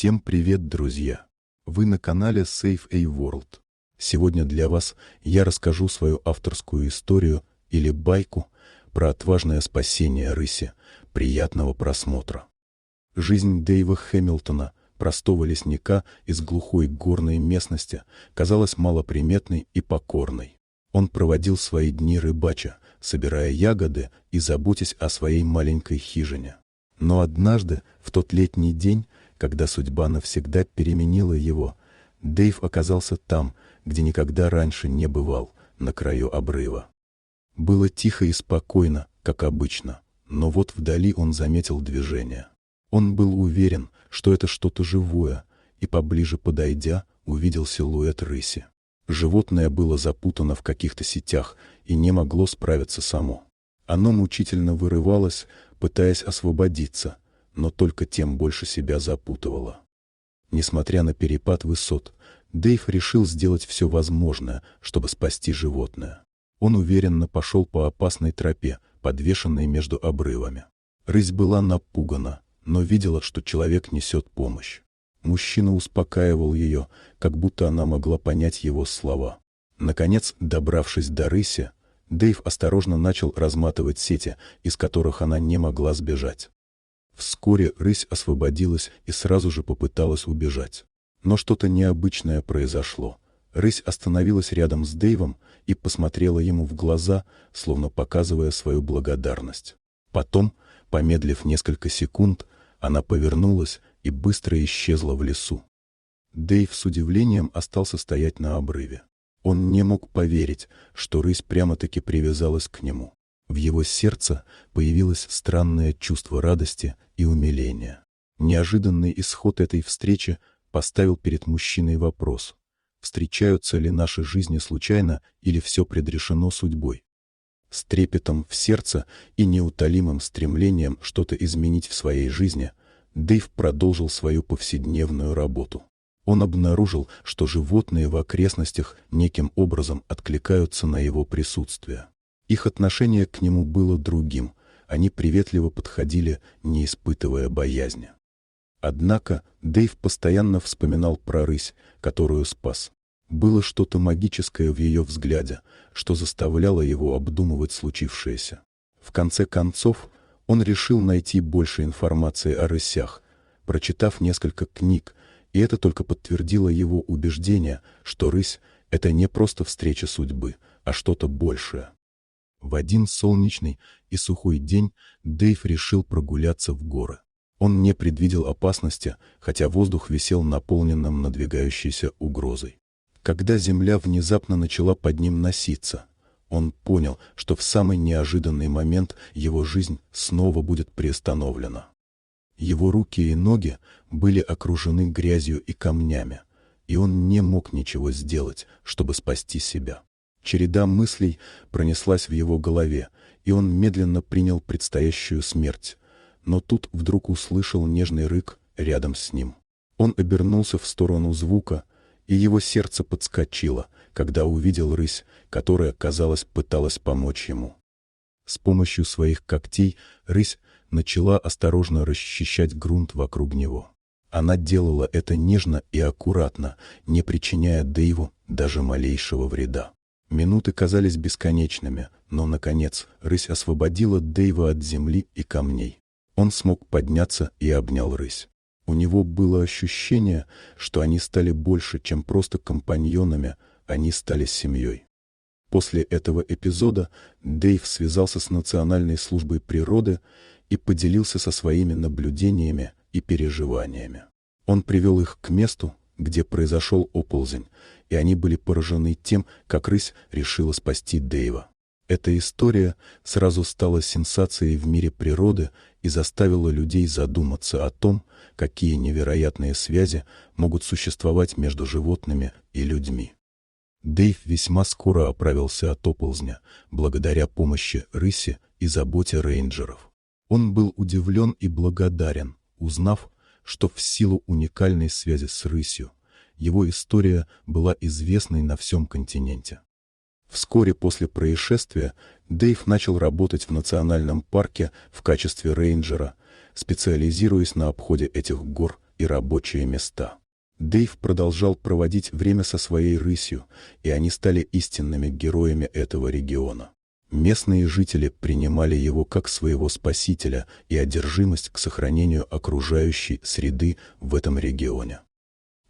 Всем привет, друзья! Вы на канале Save a World. Сегодня для вас я расскажу свою авторскую историю или байку про отважное спасение рыси. Приятного просмотра. Жизнь Дэйва Хэмилтона, простого лесника из глухой горной местности, казалась малоприметной и покорной. Он проводил свои дни рыбача, собирая ягоды и заботясь о своей маленькой хижине. Но однажды, в тот летний день, когда судьба навсегда переменила его, Дэйв оказался там, где никогда раньше не бывал, на краю обрыва. Было тихо и спокойно, как обычно, но вот вдали он заметил движение. Он был уверен, что это что-то живое, и поближе подойдя, увидел силуэт рыси. Животное было запутано в каких-то сетях и не могло справиться само. Оно мучительно вырывалось, пытаясь освободиться, но только тем больше себя запутывало. Несмотря на перепад высот, Дэйв решил сделать все возможное, чтобы спасти животное. Он уверенно пошел по опасной тропе, подвешенной между обрывами. Рысь была напугана, но видела, что человек несет помощь. Мужчина успокаивал ее, как будто она могла понять его слова. Наконец, добравшись до рыси, Дэйв осторожно начал разматывать сети, из которых она не могла сбежать. Вскоре рысь освободилась и сразу же попыталась убежать. Но что-то необычное произошло. Рысь остановилась рядом с Дэйвом и посмотрела ему в глаза, словно показывая свою благодарность. Потом, помедлив несколько секунд, она повернулась и быстро исчезла в лесу. Дэйв с удивлением остался стоять на обрыве. Он не мог поверить, что рысь прямо-таки привязалась к нему. В его сердце появилось странное чувство радости и умиления. Неожиданный исход этой встречи поставил перед мужчиной вопрос: встречаются ли наши жизни случайно или все предрешено судьбой? С трепетом в сердце и неутолимым стремлением что-то изменить в своей жизни, Дэйв продолжил свою повседневную работу. Он обнаружил, что животные в окрестностях неким образом откликаются на его присутствие. Их отношение к нему было другим, они приветливо подходили, не испытывая боязни. Однако Дэйв постоянно вспоминал про рысь, которую спас. Было что-то магическое в ее взгляде, что заставляло его обдумывать случившееся. В конце концов, он решил найти больше информации о рысях, прочитав несколько книг, и это только подтвердило его убеждение, что рысь — это не просто встреча судьбы, а что-то большее. В один солнечный и сухой день Дэйв решил прогуляться в горы. Он не предвидел опасности, хотя воздух висел наполненным надвигающейся угрозой. Когда земля внезапно начала под ним носиться, он понял, что в самый неожиданный момент его жизнь снова будет приостановлена. Его руки и ноги были окружены грязью и камнями, и он не мог ничего сделать, чтобы спасти себя. Череда мыслей пронеслась в его голове, и он медленно принял предстоящую смерть. Но тут вдруг услышал нежный рык рядом с ним. Он обернулся в сторону звука, и его сердце подскочило, когда увидел рысь, которая, казалось, пыталась помочь ему. С помощью своих когтей рысь начала осторожно расчищать грунт вокруг него. Она делала это нежно и аккуратно, не причиняя Дэйву даже малейшего вреда. Минуты казались бесконечными, но, наконец, рысь освободила Дэйва от земли и камней. Он смог подняться и обнял рысь. У него было ощущение, что они стали больше, чем просто компаньонами, они стали семьей. После этого эпизода Дэйв связался с Национальной службой природы и поделился со своими наблюдениями и переживаниями. Он привел их к месту, где произошел оползень, и они были поражены тем, как рысь решила спасти Дэйва. Эта история сразу стала сенсацией в мире природы и заставила людей задуматься о том, какие невероятные связи могут существовать между животными и людьми. Дэйв весьма скоро оправился от оползня, благодаря помощи рыси и заботе рейнджеров. Он был удивлен и благодарен, узнав, что в силу уникальной связи с рысью его история была известной на всем континенте. Вскоре после происшествия Дэйв начал работать в национальном парке в качестве рейнджера, специализируясь на обходе этих гор и рабочие места. Дэйв продолжал проводить время со своей рысью, и они стали истинными героями этого региона. Местные жители принимали его как своего спасителя и одержимость к сохранению окружающей среды в этом регионе.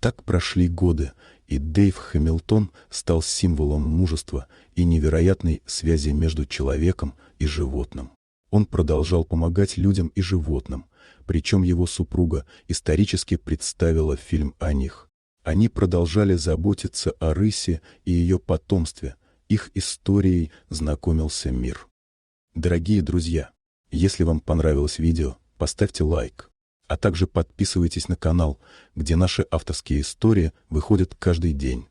Так прошли годы, и Дэйв Хэмилтон стал символом мужества и невероятной связи между человеком и животным. Он продолжал помогать людям и животным, причем его супруга исторически представила фильм о них. Они продолжали заботиться о рысе и ее потомстве, их историей знакомился мир. Дорогие друзья, если вам понравилось видео, поставьте лайк, а также подписывайтесь на канал, где наши авторские истории выходят каждый день.